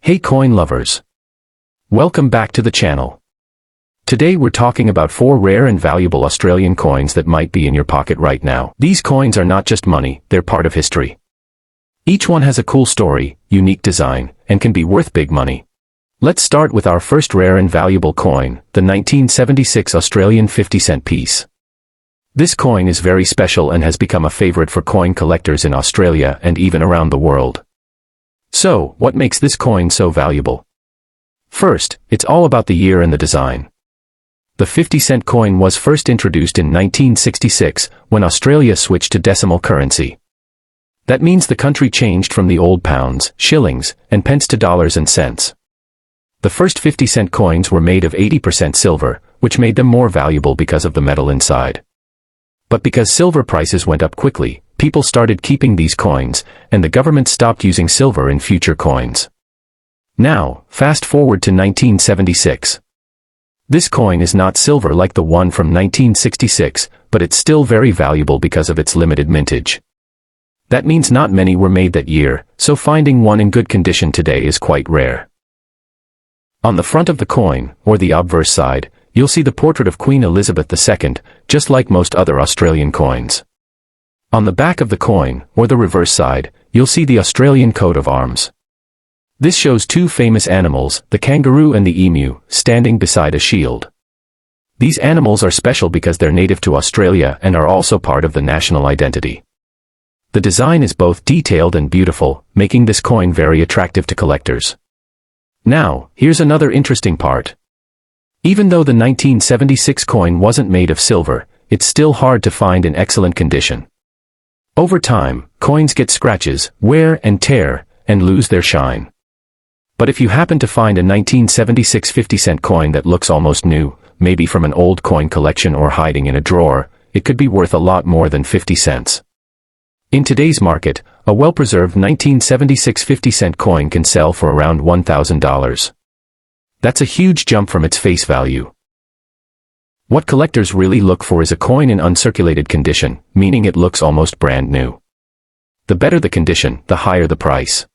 Hey coin lovers! Welcome back to the channel. Today we're talking about 4 rare and valuable Australian coins that might be in your pocket right now. These coins are not just money, they're part of history. Each one has a cool story, unique design, and can be worth big money. Let's start with our first rare and valuable coin, the 1976 Australian 50-cent piece. This coin is very special and has become a favorite for coin collectors in Australia and even around the world. So, what makes this coin so valuable? First, it's all about the year and the design. The 50-cent coin was first introduced in 1966, when Australia switched to decimal currency. That means the country changed from the old pounds, shillings, and pence to dollars and cents. The first 50-cent coins were made of 80% silver, which made them more valuable because of the metal inside. But because silver prices went up quickly, people started keeping these coins, and the government stopped using silver in future coins. Now, fast forward to 1976. This coin is not silver like the one from 1966, but it's still very valuable because of its limited mintage. That means not many were made that year, so finding one in good condition today is quite rare. On the front of the coin, or the obverse side, you'll see the portrait of Queen Elizabeth II, just like most other Australian coins. On the back of the coin, or the reverse side, you'll see the Australian coat of arms. This shows 2 famous animals, the kangaroo and the emu, standing beside a shield. These animals are special because they're native to Australia and are also part of the national identity. The design is both detailed and beautiful, making this coin very attractive to collectors. Now, here's another interesting part. Even though the 1976 coin wasn't made of silver, it's still hard to find in excellent condition. Over time, coins get scratches, wear and tear, and lose their shine. But if you happen to find a 1976 50-cent coin that looks almost new, maybe from an old coin collection or hiding in a drawer, it could be worth a lot more than 50 cents. In today's market, a well-preserved 1976 50-cent coin can sell for around $1,000. That's a huge jump from its face value. What collectors really look for is a coin in uncirculated condition, meaning it looks almost brand new. The better the condition, the higher the price.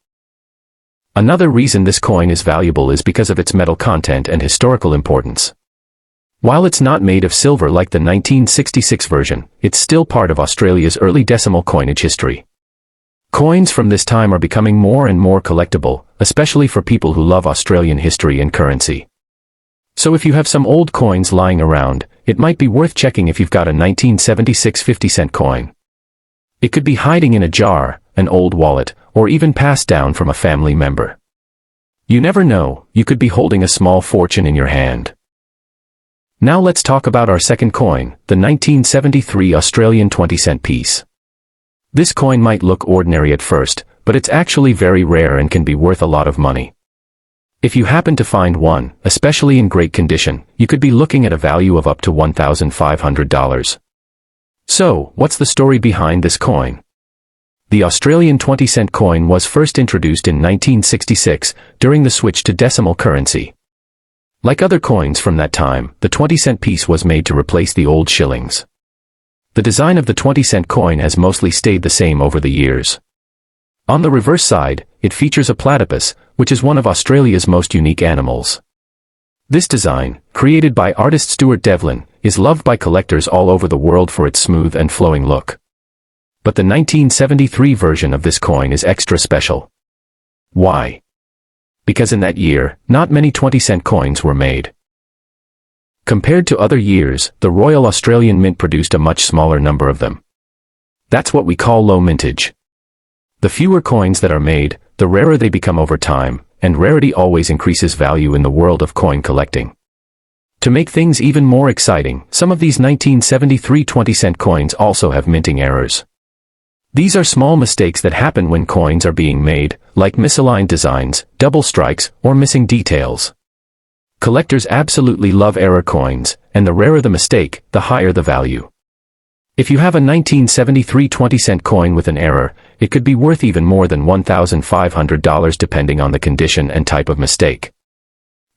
Another reason this coin is valuable is because of its metal content and historical importance. While it's not made of silver like the 1966 version, it's still part of Australia's early decimal coinage history. Coins from this time are becoming more and more collectible, especially for people who love Australian history and currency. So if you have some old coins lying around, it might be worth checking if you've got a 1976 50-cent coin. It could be hiding in a jar, an old wallet, or even passed down from a family member. You never know, you could be holding a small fortune in your hand. Now let's talk about our second coin, the 1973 Australian 20-cent piece. This coin might look ordinary at first, but it's actually very rare and can be worth a lot of money. If you happen to find one, especially in great condition, you could be looking at a value of up to $1,500. So, what's the story behind this coin? The Australian 20-cent coin was first introduced in 1966, during the switch to decimal currency. Like other coins from that time, the 20-cent piece was made to replace the old shillings. The design of the 20-cent coin has mostly stayed the same over the years. On the reverse side, it features a platypus, which is one of Australia's most unique animals. This design, created by artist Stuart Devlin, is loved by collectors all over the world for its smooth and flowing look. But the 1973 version of this coin is extra special. Why? Because in that year, not many 20-cent coins were made. Compared to other years, the Royal Australian Mint produced a much smaller number of them. That's what we call low mintage. The fewer coins that are made, the rarer they become over time, and rarity always increases value in the world of coin collecting. To make things even more exciting, some of these 1973 20-cent coins also have minting errors. These are small mistakes that happen when coins are being made, like misaligned designs, double strikes, or missing details. Collectors absolutely love error coins, and the rarer the mistake, the higher the value. If you have a 1973 20-cent coin with an error, it could be worth even more than $1,500 depending on the condition and type of mistake.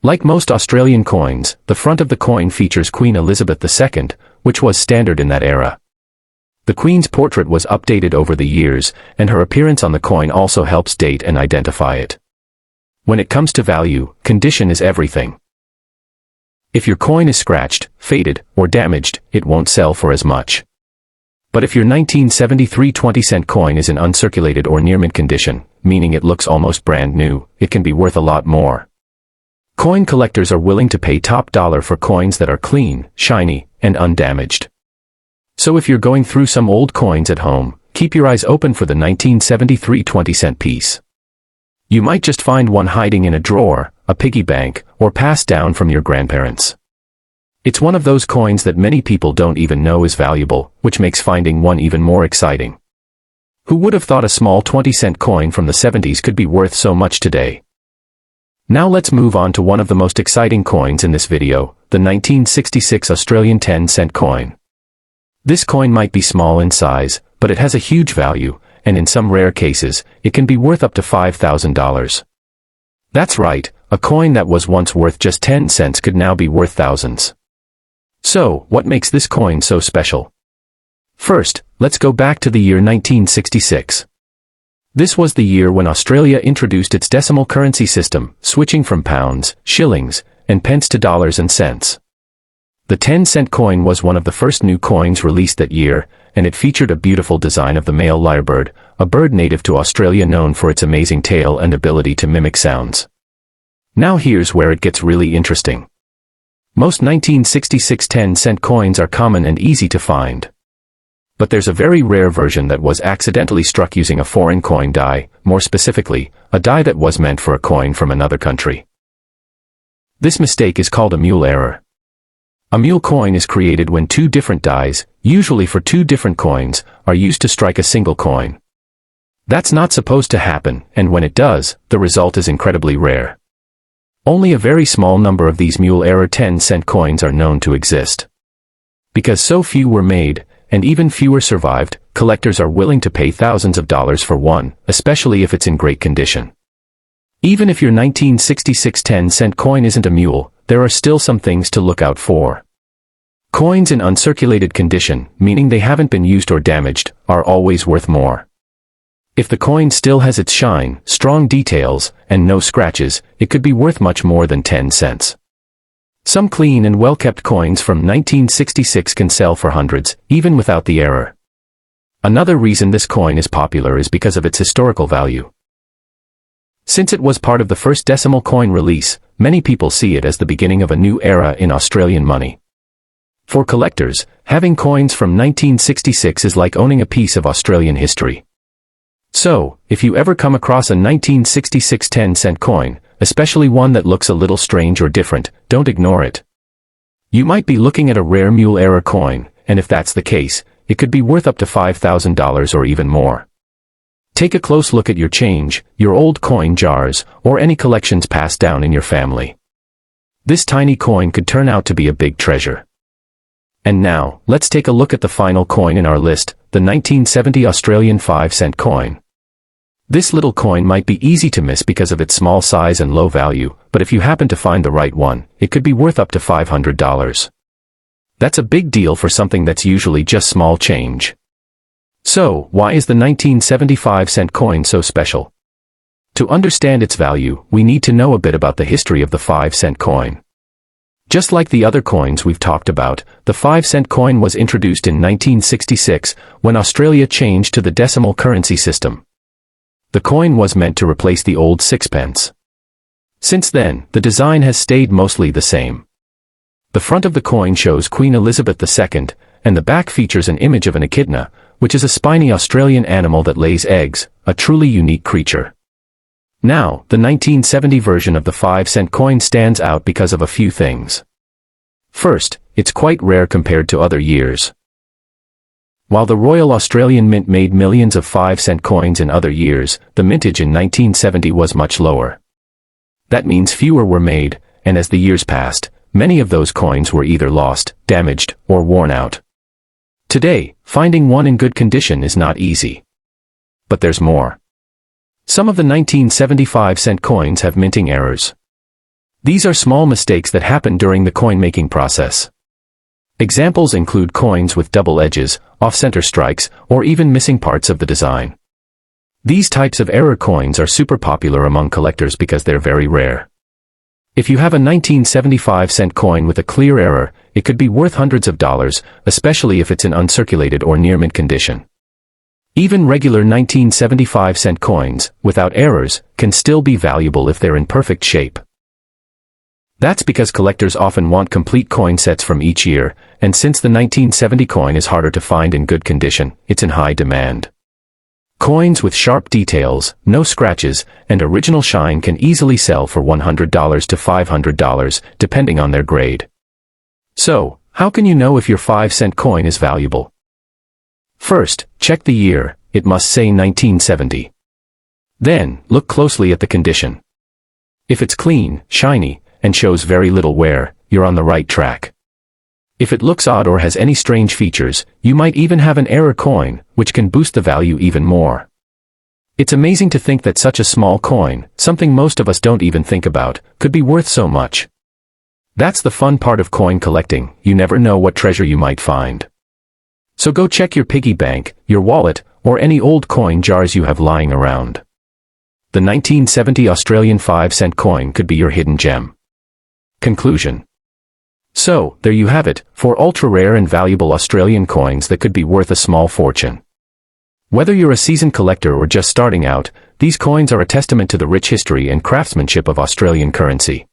Like most Australian coins, the front of the coin features Queen Elizabeth II, which was standard in that era. The Queen's portrait was updated over the years, and her appearance on the coin also helps date and identify it. When it comes to value, condition is everything. If your coin is scratched, faded, or damaged, it won't sell for as much. But if your 1973 20-cent coin is in uncirculated or near mint condition, meaning it looks almost brand new, it can be worth a lot more. Coin collectors are willing to pay top dollar for coins that are clean, shiny, and undamaged. So if you're going through some old coins at home, keep your eyes open for the 1973 20-cent piece. You might just find one hiding in a drawer, a piggy bank, or passed down from your grandparents. It's one of those coins that many people don't even know is valuable, which makes finding one even more exciting. Who would have thought a small 20-cent coin from the 70s could be worth so much today? Now let's move on to one of the most exciting coins in this video, the 1966 Australian 10-cent coin. This coin might be small in size, but it has a huge value, and in some rare cases, it can be worth up to $5,000. That's right, a coin that was once worth just 10 cents could now be worth thousands. So, what makes this coin so special? First, let's go back to the year 1966. This was the year when Australia introduced its decimal currency system, switching from pounds, shillings, and pence to dollars and cents. The 10-cent coin was one of the first new coins released that year, and it featured a beautiful design of the male lyrebird, a bird native to Australia known for its amazing tail and ability to mimic sounds. Now here's where it gets really interesting. Most 1966 10-cent coins are common and easy to find. But there's a very rare version that was accidentally struck using a foreign coin die, more specifically, a die that was meant for a coin from another country. This mistake is called a mule error. A mule coin is created when two different dies, usually for two different coins, are used to strike a single coin. That's not supposed to happen, and when it does, the result is incredibly rare. Only a very small number of these mule error 10-cent coins are known to exist. Because so few were made, and even fewer survived, collectors are willing to pay thousands of dollars for one, especially if it's in great condition. Even if your 1966 10-cent coin isn't a mule, there are still some things to look out for. Coins in uncirculated condition, meaning they haven't been used or damaged, are always worth more. If the coin still has its shine, strong details, and no scratches, it could be worth much more than 10 cents. Some clean and well-kept coins from 1966 can sell for hundreds, even without the error. Another reason this coin is popular is because of its historical value. Since it was part of the first decimal coin release, many people see it as the beginning of a new era in Australian money. For collectors, having coins from 1966 is like owning a piece of Australian history. So, if you ever come across a 1966 10-cent coin, especially one that looks a little strange or different, don't ignore it. You might be looking at a rare mule error coin, and if that's the case, it could be worth up to $5,000 or even more. Take a close look at your change, your old coin jars, or any collections passed down in your family. This tiny coin could turn out to be a big treasure. And now, let's take a look at the final coin in our list, the 1970 Australian 5-cent coin. This little coin might be easy to miss because of its small size and low value, but if you happen to find the right one, it could be worth up to $500. That's a big deal for something that's usually just small change. So, why is the 1975-cent coin so special? To understand its value, we need to know a bit about the history of the 5-cent coin. Just like the other coins we've talked about, the 5-cent coin was introduced in 1966 when Australia changed to the decimal currency system. The coin was meant to replace the old sixpence. Since then, the design has stayed mostly the same. The front of the coin shows Queen Elizabeth II, and the back features an image of an echidna, which is a spiny Australian animal that lays eggs, a truly unique creature. Now, the 1970 version of the 5-cent coin stands out because of a few things. First, it's quite rare compared to other years. While the Royal Australian Mint made millions of 5-cent coins in other years, the mintage in 1970 was much lower. That means fewer were made, and as the years passed, many of those coins were either lost, damaged, or worn out. Today, finding one in good condition is not easy. But there's more. Some of the 1975-cent coins have minting errors. These are small mistakes that happen during the coin-making process. Examples include coins with double edges, off-center strikes, or even missing parts of the design. These types of error coins are super popular among collectors because they're very rare. If you have a 1975-cent coin with a clear error, it could be worth hundreds of dollars, especially if it's in uncirculated or near-mint condition. Even regular 1975-cent coins, without errors, can still be valuable if they're in perfect shape. That's because collectors often want complete coin sets from each year, and since the 1970 coin is harder to find in good condition, it's in high demand. Coins with sharp details, no scratches, and original shine can easily sell for $100 to $500, depending on their grade. So, how can you know if your 5-cent coin is valuable? First, check the year. It must say 1970. Then, look closely at the condition. If it's clean, shiny, and shows very little wear, you're on the right track. If it looks odd or has any strange features, you might even have an error coin, which can boost the value even more. It's amazing to think that such a small coin, something most of us don't even think about, could be worth so much. That's the fun part of coin collecting. You never know what treasure you might find. So go check your piggy bank, your wallet, or any old coin jars you have lying around. The 1970 Australian 5-cent coin could be your hidden gem. Conclusion. So, there you have it, 4 ultra-rare and valuable Australian coins that could be worth a small fortune. Whether you're a seasoned collector or just starting out, these coins are a testament to the rich history and craftsmanship of Australian currency.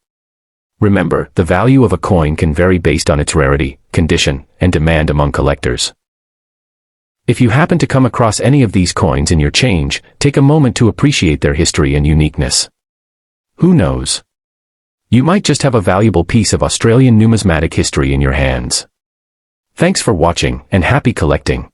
Remember, the value of a coin can vary based on its rarity, condition, and demand among collectors. If you happen to come across any of these coins in your change, take a moment to appreciate their history and uniqueness. Who knows? You might just have a valuable piece of Australian numismatic history in your hands. Thanks for watching, and happy collecting.